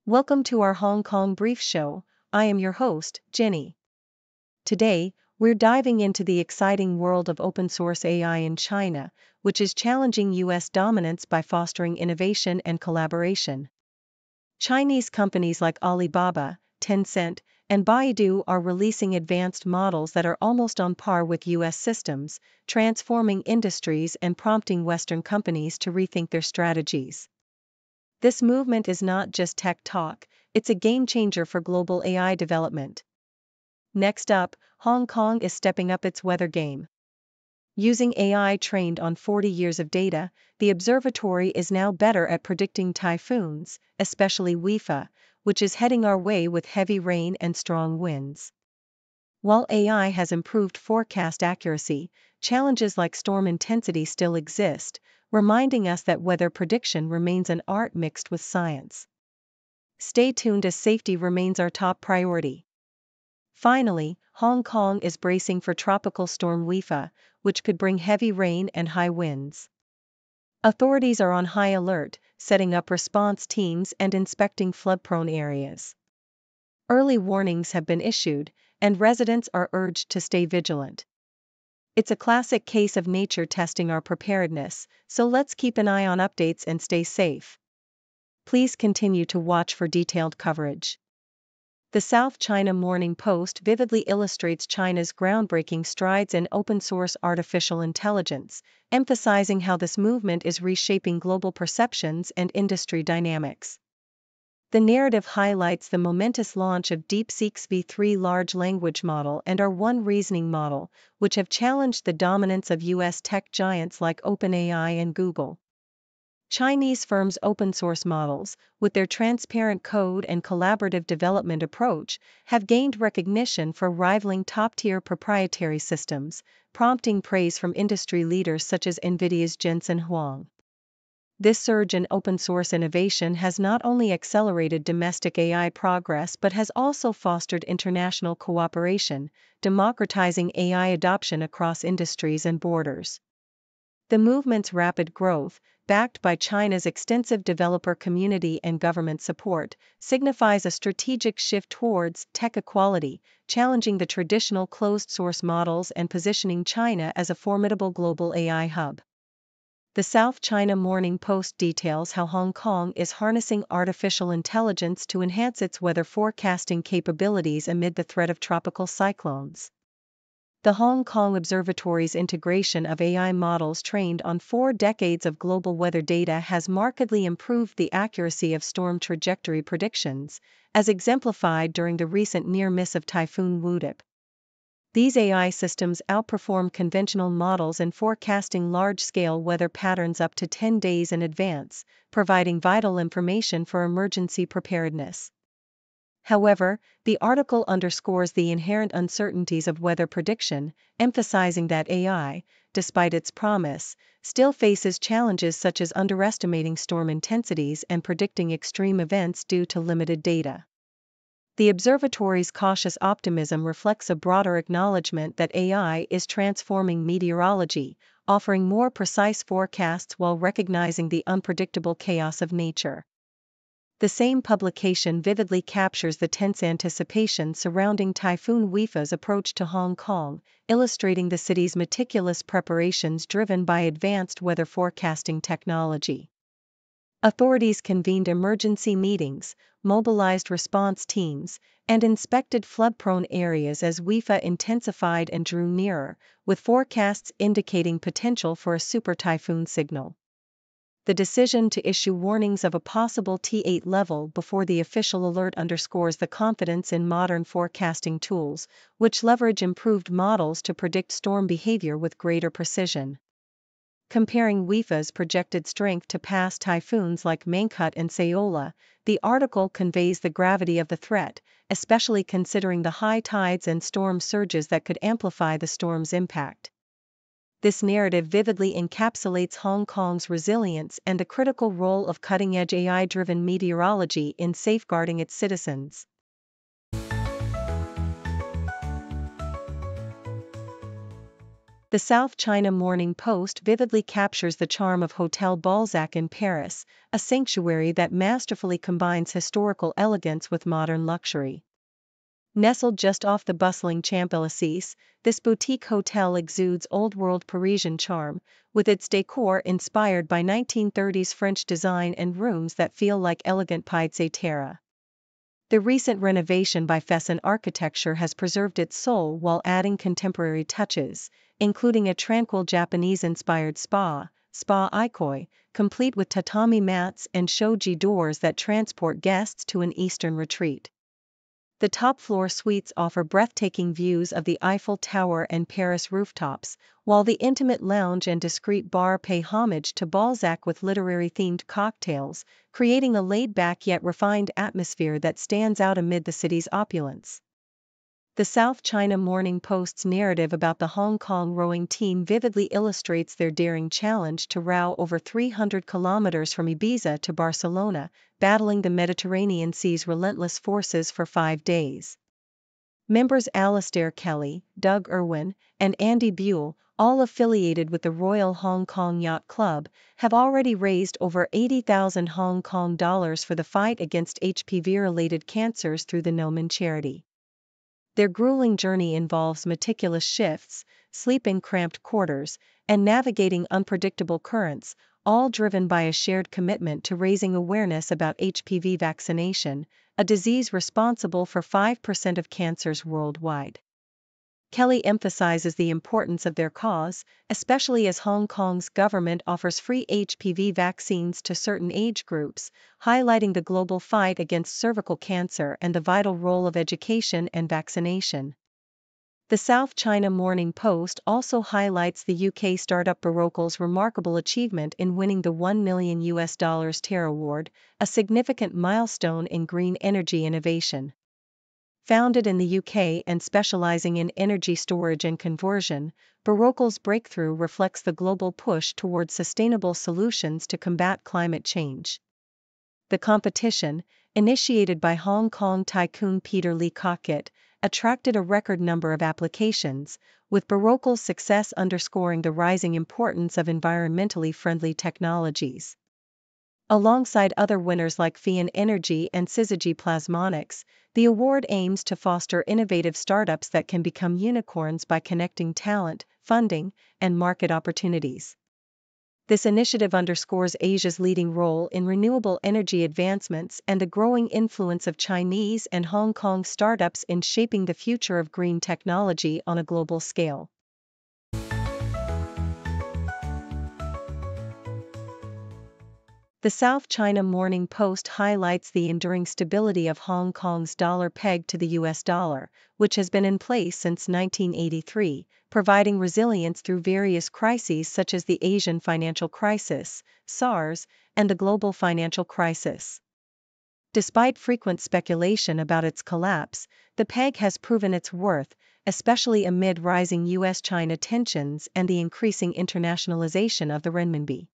Welcome to our Hong Kong Brief Show. I am your host, Jenny. Today, we're diving into the exciting world of open source AI in China, which is challenging US dominance by fostering innovation and collaboration. Chinese companies like Alibaba, Tencent, and Baidu are releasing advanced models that are almost on par with US systems, transforming industries and prompting Western companies to rethink their strategies. This movement is not just tech talk, it's a game changer for global AI development. Next up, Hong Kong is stepping up its weather game. Using AI trained on 40 years of data, the observatory is now better at predicting typhoons, especially Wipha, which is heading our way with heavy rain and strong winds. While AI has improved forecast accuracy, challenges like storm intensity still exist, reminding us that weather prediction remains an art mixed with science. Stay tuned as safety remains our top priority. Finally, Hong Kong is bracing for tropical storm Wipha, which could bring heavy rain and high winds. Authorities are on high alert, setting up response teams and inspecting flood-prone areas. Early warnings have been issued, and residents are urged to stay vigilant. It's a classic case of nature testing our preparedness, so let's keep an eye on updates and stay safe. Please continue to watch for detailed coverage. The South China Morning Post vividly illustrates China's groundbreaking strides in open-source artificial intelligence, emphasizing how this movement is reshaping global perceptions and industry dynamics. The narrative highlights the momentous launch of DeepSeek's V3 large language model and R1 reasoning model, which have challenged the dominance of US tech giants like OpenAI and Google. Chinese firms' open-source models, with their transparent code and collaborative development approach, have gained recognition for rivaling top-tier proprietary systems, prompting praise from industry leaders such as NVIDIA's Jensen Huang. This surge in open-source innovation has not only accelerated domestic AI progress but has also fostered international cooperation, democratizing AI adoption across industries and borders. The movement's rapid growth, backed by China's extensive developer community and government support, signifies a strategic shift towards tech equality, challenging the traditional closed-source models and positioning China as a formidable global AI hub. The South China Morning Post details how Hong Kong is harnessing artificial intelligence to enhance its weather forecasting capabilities amid the threat of tropical cyclones. The Hong Kong Observatory's integration of AI models trained on 4 decades of global weather data has markedly improved the accuracy of storm trajectory predictions, as exemplified during the recent near-miss of Typhoon Wudip. These AI systems outperform conventional models in forecasting large-scale weather patterns up to 10 days in advance, providing vital information for emergency preparedness. However, the article underscores the inherent uncertainties of weather prediction, emphasizing that AI, despite its promise, still faces challenges such as underestimating storm intensities and predicting extreme events due to limited data. The observatory's cautious optimism reflects a broader acknowledgement that AI is transforming meteorology, offering more precise forecasts while recognizing the unpredictable chaos of nature. The same publication vividly captures the tense anticipation surrounding Typhoon Wipha's approach to Hong Kong, illustrating the city's meticulous preparations driven by advanced weather forecasting technology. Authorities convened emergency meetings, mobilized response teams, and inspected flood-prone areas as Wipha intensified and drew nearer, with forecasts indicating potential for a super typhoon signal. The decision to issue warnings of a possible T8 level before the official alert underscores the confidence in modern forecasting tools, which leverage improved models to predict storm behavior with greater precision. Comparing Wipha's projected strength to past typhoons like Mangkhut and Saola, the article conveys the gravity of the threat, especially considering the high tides and storm surges that could amplify the storm's impact. This narrative vividly encapsulates Hong Kong's resilience and the critical role of cutting-edge AI-driven meteorology in safeguarding its citizens. The South China Morning Post vividly captures the charm of Hotel Balzac in Paris, a sanctuary that masterfully combines historical elegance with modern luxury. Nestled just off the bustling Champs-Élysées, this boutique hotel exudes old-world Parisian charm, with its decor inspired by 1930s French design and rooms that feel like elegant pieds-à-terre. The recent renovation by Fesson Architecture has preserved its soul while adding contemporary touches, including a tranquil Japanese-inspired spa ikoi, complete with tatami mats and shoji doors that transport guests to an Eastern retreat. The top-floor suites offer breathtaking views of the Eiffel Tower and Paris rooftops, while the intimate lounge and discreet bar pay homage to Balzac with literary-themed cocktails, creating a laid-back yet refined atmosphere that stands out amid the city's opulence. The South China Morning Post's narrative about the Hong Kong rowing team vividly illustrates their daring challenge to row over 300 kilometers from Ibiza to Barcelona, battling the Mediterranean Sea's relentless forces for 5 days. Members Alastair Kelly, Doug Irwin, and Andy Buell, all affiliated with the Royal Hong Kong Yacht Club, have already raised over 80,000 Hong Kong dollars for the fight against HPV-related cancers through the Nomen charity. Their grueling journey involves meticulous shifts, sleep in cramped quarters, and navigating unpredictable currents, all driven by a shared commitment to raising awareness about HPV vaccination, a disease responsible for 5% of cancers worldwide. Kelly emphasizes the importance of their cause, especially as Hong Kong's government offers free HPV vaccines to certain age groups, highlighting the global fight against cervical cancer and the vital role of education and vaccination. The South China Morning Post also highlights the UK startup Barocal's remarkable achievement in winning the $1 million TER Award, a significant milestone in green energy innovation. Founded in the UK and specializing in energy storage and conversion, Barocal's breakthrough reflects the global push towards sustainable solutions to combat climate change. The competition, initiated by Hong Kong tycoon Peter Lee Cockett, attracted a record number of applications, with Barocal's success underscoring the rising importance of environmentally friendly technologies. Alongside other winners like Fian Energy and Syzygy Plasmonics, the award aims to foster innovative startups that can become unicorns by connecting talent, funding, and market opportunities. This initiative underscores Asia's leading role in renewable energy advancements and the growing influence of Chinese and Hong Kong startups in shaping the future of green technology on a global scale. The South China Morning Post highlights the enduring stability of Hong Kong's dollar pegged to the US dollar, which has been in place since 1983, providing resilience through various crises such as the Asian financial crisis, SARS, and the global financial crisis. Despite frequent speculation about its collapse, the peg has proven its worth, especially amid rising US-China tensions and the increasing internationalization of the renminbi.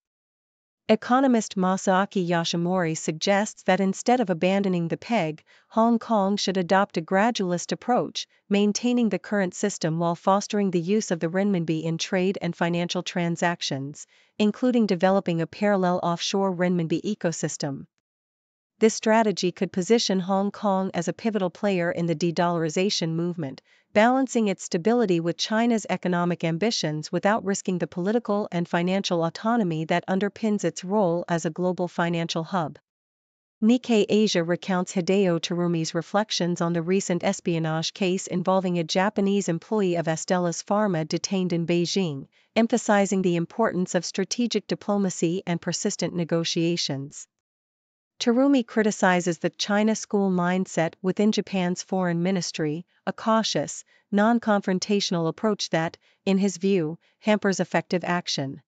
Economist Masaaki Yoshimori suggests that instead of abandoning the peg, Hong Kong should adopt a gradualist approach, maintaining the current system while fostering the use of the renminbi in trade and financial transactions, including developing a parallel offshore renminbi ecosystem. This strategy could position Hong Kong as a pivotal player in the de-dollarization movement, balancing its stability with China's economic ambitions without risking the political and financial autonomy that underpins its role as a global financial hub. Nikkei Asia recounts Hideo Terumi's reflections on the recent espionage case involving a Japanese employee of Astellas Pharma detained in Beijing, emphasizing the importance of strategic diplomacy and persistent negotiations. Terumi criticizes the China school mindset within Japan's foreign ministry, a cautious, non-confrontational approach that, in his view, hampers effective action.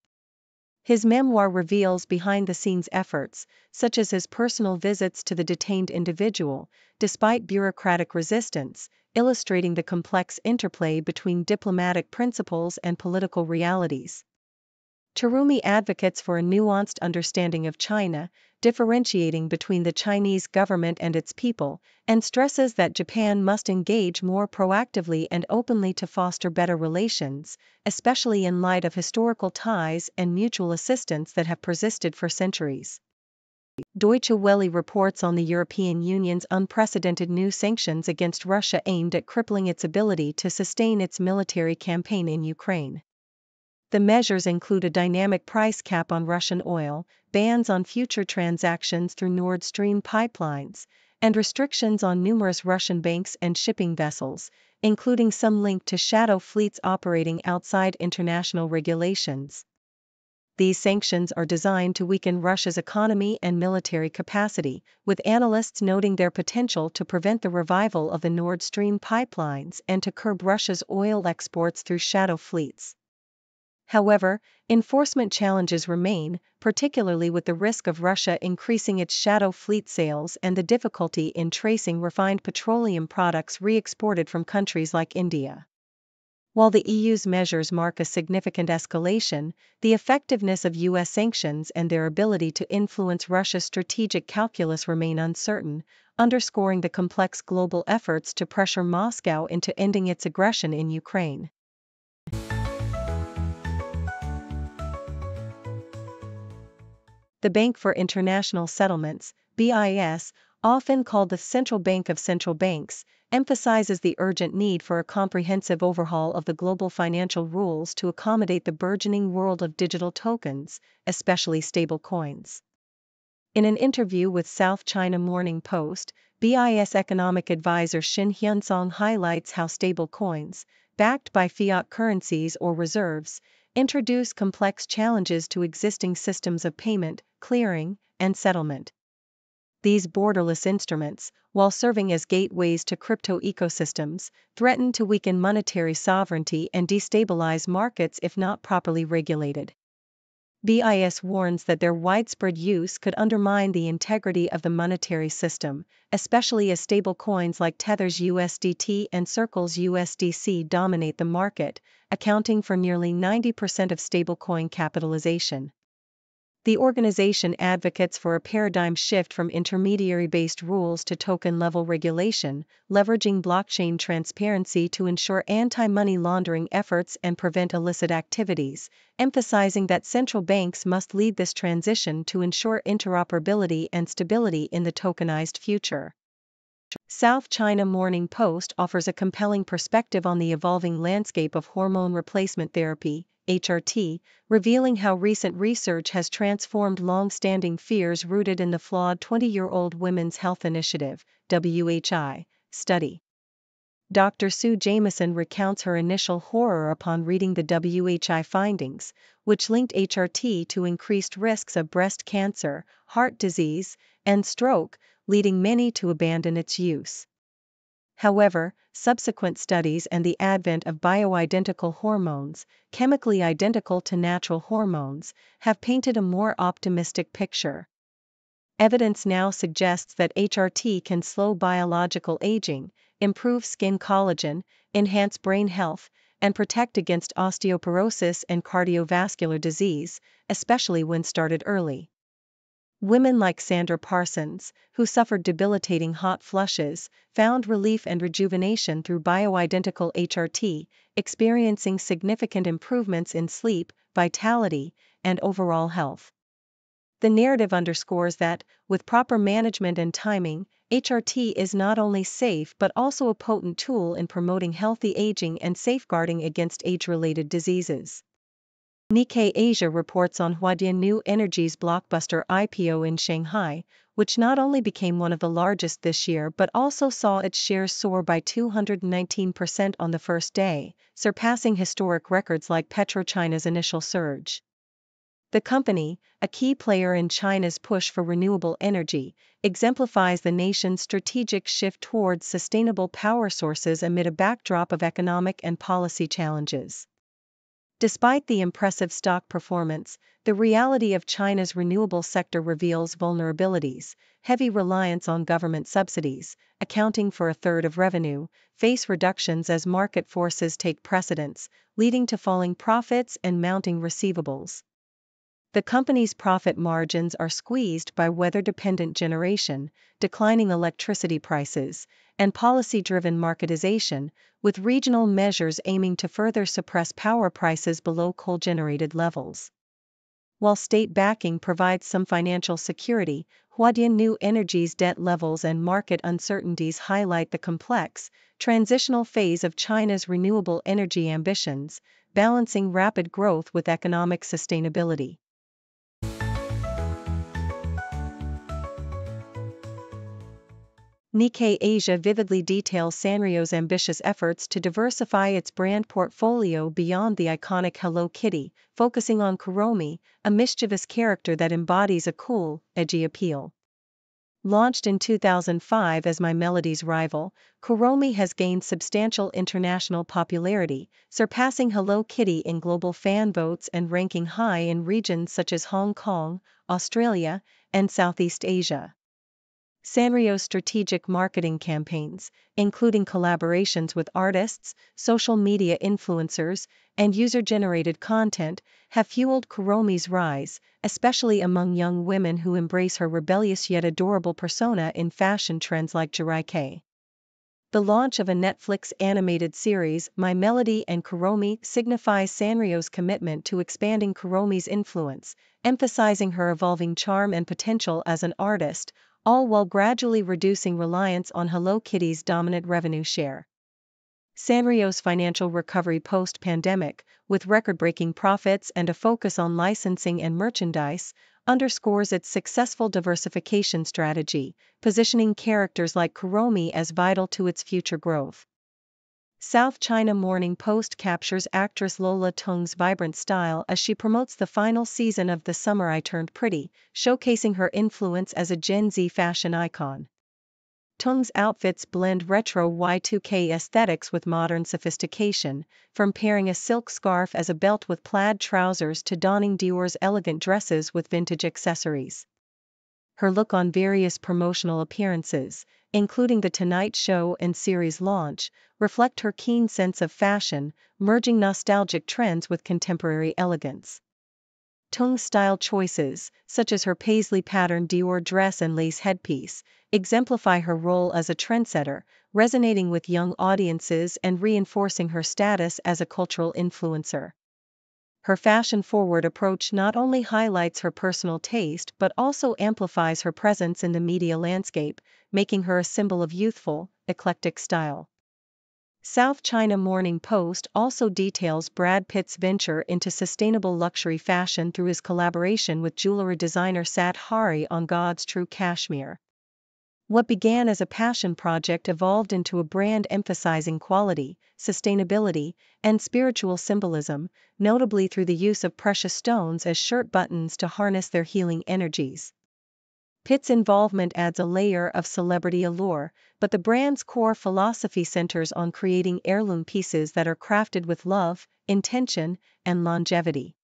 His memoir reveals behind-the-scenes efforts, such as his personal visits to the detained individual, despite bureaucratic resistance, illustrating the complex interplay between diplomatic principles and political realities. Terumi advocates for a nuanced understanding of China, differentiating between the Chinese government and its people, and stresses that Japan must engage more proactively and openly to foster better relations, especially in light of historical ties and mutual assistance that have persisted for centuries. Deutsche Welle reports on the European Union's unprecedented new sanctions against Russia aimed at crippling its ability to sustain its military campaign in Ukraine. The measures include a dynamic price cap on Russian oil, bans on future transactions through Nord Stream pipelines, and restrictions on numerous Russian banks and shipping vessels, including some linked to shadow fleets operating outside international regulations. These sanctions are designed to weaken Russia's economy and military capacity, with analysts noting their potential to prevent the revival of the Nord Stream pipelines and to curb Russia's oil exports through shadow fleets. However, enforcement challenges remain, particularly with the risk of Russia increasing its shadow fleet sales and the difficulty in tracing refined petroleum products re-exported from countries like India. While the EU's measures mark a significant escalation, the effectiveness of U.S. sanctions and their ability to influence Russia's strategic calculus remain uncertain, underscoring the complex global efforts to pressure Moscow into ending its aggression in Ukraine. The Bank for International Settlements, BIS, often called the Central Bank of Central Banks, emphasizes the urgent need for a comprehensive overhaul of the global financial rules to accommodate the burgeoning world of digital tokens, especially stablecoins. In an interview with South China Morning Post, BIS economic advisor Shin Hyun-song highlights how stablecoins, backed by fiat currencies or reserves, introduce complex challenges to existing systems of payment, clearing, and settlement. These borderless instruments, while serving as gateways to crypto ecosystems, threaten to weaken monetary sovereignty and destabilize markets if not properly regulated. BIS warns that their widespread use could undermine the integrity of the monetary system, especially as stablecoins like Tether's USDT and Circle's USDC dominate the market, accounting for nearly 90% of stablecoin capitalization. The organization advocates for a paradigm shift from intermediary-based rules to token-level regulation, leveraging blockchain transparency to ensure anti-money laundering efforts and prevent illicit activities, emphasizing that central banks must lead this transition to ensure interoperability and stability in the tokenized future. South China Morning Post offers a compelling perspective on the evolving landscape of hormone replacement therapy, HRT, revealing how recent research has transformed long-standing fears rooted in the flawed 20-year-old Women's Health Initiative, WHI, study. Dr. Sue Jameson recounts her initial horror upon reading the WHI findings, which linked HRT to increased risks of breast cancer, heart disease, and stroke, leading many to abandon its use. However, subsequent studies and the advent of bioidentical hormones, chemically identical to natural hormones, have painted a more optimistic picture. Evidence now suggests that HRT can slow biological aging, improve skin collagen, enhance brain health, and protect against osteoporosis and cardiovascular disease, especially when started early. Women like Sandra Parsons, who suffered debilitating hot flushes, found relief and rejuvenation through bioidentical HRT, experiencing significant improvements in sleep, vitality, and overall health. The narrative underscores that, with proper management and timing, HRT is not only safe but also a potent tool in promoting healthy aging and safeguarding against age-related diseases. Nikkei Asia reports on Huadian New Energy's blockbuster IPO in Shanghai, which not only became one of the largest this year but also saw its shares soar by 219% on the first day, surpassing historic records like PetroChina's initial surge. The company, a key player in China's push for renewable energy, exemplifies the nation's strategic shift towards sustainable power sources amid a backdrop of economic and policy challenges. Despite the impressive stock performance, the reality of China's renewable sector reveals vulnerabilities. Heavy reliance on government subsidies, accounting for a third of revenue, face reductions as market forces take precedence, leading to falling profits and mounting receivables. The company's profit margins are squeezed by weather-dependent generation, declining electricity prices, and policy-driven marketization, with regional measures aiming to further suppress power prices below coal-generated levels. While state backing provides some financial security, Huadian New Energy's debt levels and market uncertainties highlight the complex, transitional phase of China's renewable energy ambitions, balancing rapid growth with economic sustainability. Nikkei Asia vividly details Sanrio's ambitious efforts to diversify its brand portfolio beyond the iconic Hello Kitty, focusing on Kuromi, a mischievous character that embodies a cool, edgy appeal. Launched in 2005 as My Melody's rival, Kuromi has gained substantial international popularity, surpassing Hello Kitty in global fan votes and ranking high in regions such as Hong Kong, Australia, and Southeast Asia. Sanrio's strategic marketing campaigns, including collaborations with artists, social media influencers, and user-generated content, have fueled Kuromi's rise, especially among young women who embrace her rebellious yet adorable persona in fashion trends like Jiraike. The launch of a Netflix animated series, My Melody and Kuromi, signifies Sanrio's commitment to expanding Kuromi's influence, emphasizing her evolving charm and potential as an artist, all while gradually reducing reliance on Hello Kitty's dominant revenue share. Sanrio's financial recovery post-pandemic, with record-breaking profits and a focus on licensing and merchandise, underscores its successful diversification strategy, positioning characters like Kuromi as vital to its future growth. South China Morning Post captures actress Lola Tung's vibrant style as she promotes the final season of The Summer I Turned Pretty, showcasing her influence as a Gen Z fashion icon. Tung's outfits blend retro Y2K aesthetics with modern sophistication, from pairing a silk scarf as a belt with plaid trousers to donning Dior's elegant dresses with vintage accessories. Her look on various promotional appearances, including The Tonight Show and series launch, reflect her keen sense of fashion, merging nostalgic trends with contemporary elegance. Tung's style choices, such as her paisley-patterned Dior dress and lace headpiece, exemplify her role as a trendsetter, resonating with young audiences and reinforcing her status as a cultural influencer. Her fashion-forward approach not only highlights her personal taste but also amplifies her presence in the media landscape, making her a symbol of youthful, eclectic style. South China Morning Post also details Brad Pitt's venture into sustainable luxury fashion through his collaboration with jewelry designer Sat Hari on God's True Cashmere. What began as a passion project evolved into a brand emphasizing quality, sustainability, and spiritual symbolism, notably through the use of precious stones as shirt buttons to harness their healing energies. Pitt's involvement adds a layer of celebrity allure, but the brand's core philosophy centers on creating heirloom pieces that are crafted with love, intention, and longevity.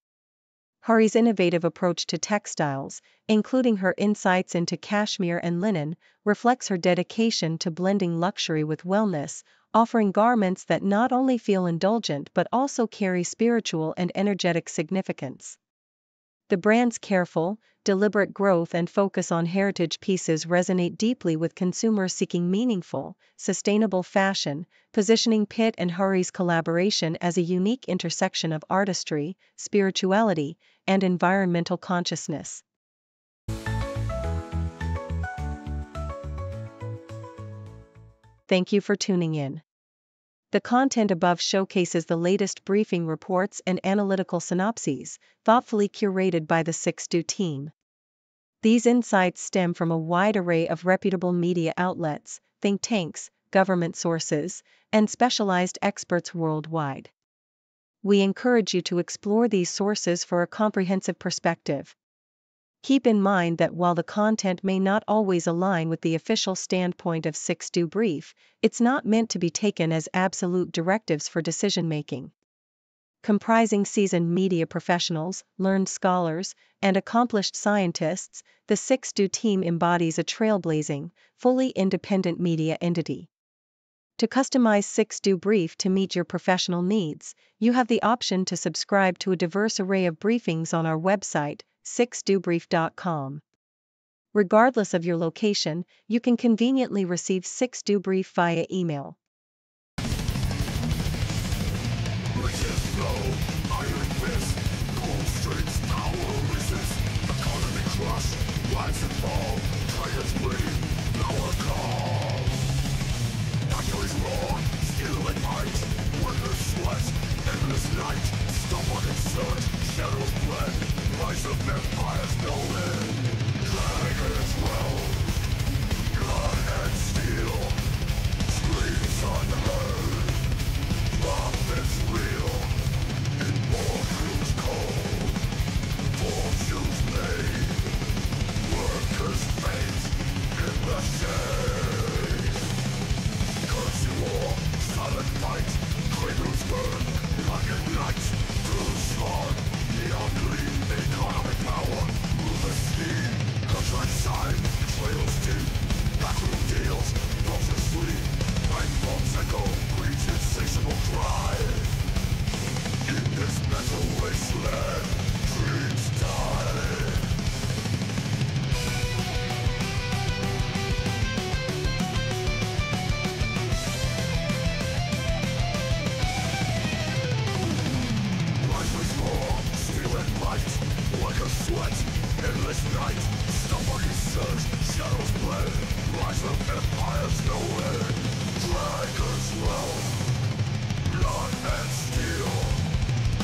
Hari's innovative approach to textiles, including her insights into cashmere and linen, reflects her dedication to blending luxury with wellness, offering garments that not only feel indulgent but also carry spiritual and energetic significance. The brand's careful, deliberate growth and focus on heritage pieces resonate deeply with consumers seeking meaningful, sustainable fashion, positioning Pitt and Hari's collaboration as a unique intersection of artistry, spirituality, and environmental consciousness. Thank you for tuning in. The content above showcases the latest briefing reports and analytical synopses, thoughtfully curated by the 6Do team. These insights stem from a wide array of reputable media outlets, think tanks, government sources, and specialized experts worldwide. We encourage you to explore these sources for a comprehensive perspective. Keep in mind that while the content may not always align with the official standpoint of 6Do Brief, it's not meant to be taken as absolute directives for decision-making. Comprising seasoned media professionals, learned scholars, and accomplished scientists, the 6Do team embodies a trailblazing, fully independent media entity. To customize 6Do Brief to meet your professional needs, you have the option to subscribe to a diverse array of briefings on our website, 6dobrief.com. Regardless of your location, you can conveniently receive 6dobrief via email. Rise and fall, traders bleed, power call. Factories roar, steel and might, workers sweat, endless night. Stop and search, shadows blend, rise of empires no end. Dragons roll, blood and steel, screams unheard. Profits real, in war crews cold, fortunes made. Workers' fate in the shade. Curse war, silent fight, cradles burn, like a night. Through the storm, neon gleam, economic power, move the steam. Contract sign, trails deep, backroom deals, vultures sleep. Bank bombs echo, greed's insatiable cry. In this mental wasteland, dreams die. Like a sweat, endless night. Somebody search, shadows blend. Rise of empires no end. Dragons realm, blood and steel.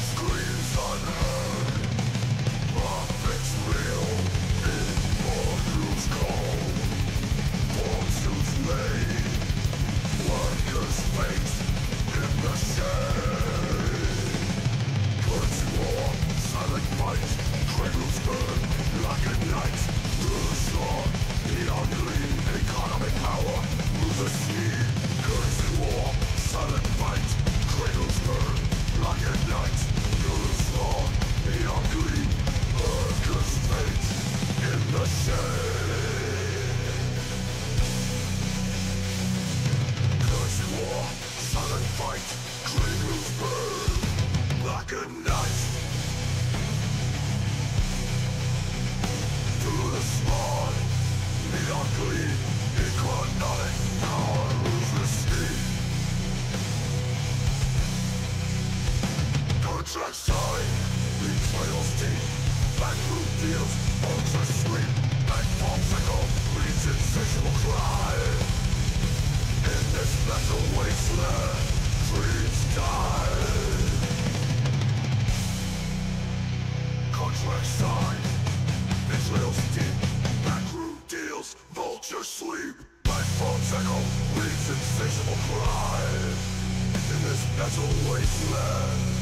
Screams unheard. Profits real. Immortals call. Fortunes made. Workers' fate in the shade. Currency war, silent fight. Cradles burn like a night. Through the storm, neon gleam, economic power, move the sea. Currency war, silent fight. Cradles burn like a night. Through the storm, neon gleam, workers' fate in the shade. Currency war, silent fight. Cradles burn like a night. Through the smog, neon gleam, economic power moves the steam. Contract sign, betrayals deep, backroom deals, ultra sweep, bank bombs echo, bleeds insatiable cry. In this mental wasteland, dreams die. Contract sign. Betrayals deep, backroom deals, vultures sleep. Bank bombs echo, bleeds insatiable cry. In this mental wasteland,